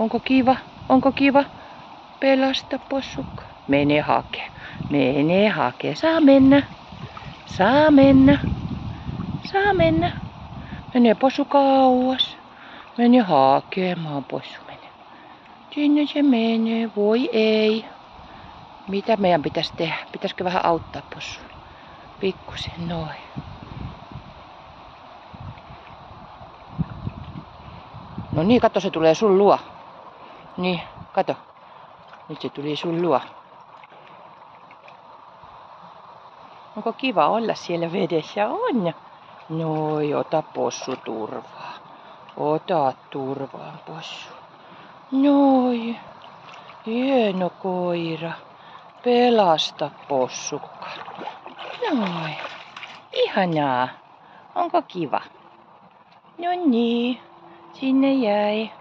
Onko kiva? Onko kiva? Pelasta possukka. Mene hake. Mene hake. Saa mennä. Saa mennä. Saa mennä. Mene possu kauas. Mene hakemaan possu mene. Sinne se menee. Voi ei. Mitä meidän pitäisi tehdä? Pitäisikö vähän auttaa possua? Pikkusen noin. No niin, kato, se tulee sun luo. Niin, kato. Nyt se tuli sun luo. Onko kiva olla siellä vedessä? On. Noi, ota possu turvaa. Ota turvaan possu. Noi. Hieno koira. Pelasta possukka. Noi. Ihanaa. Onko kiva? No niin. Sinne jäi.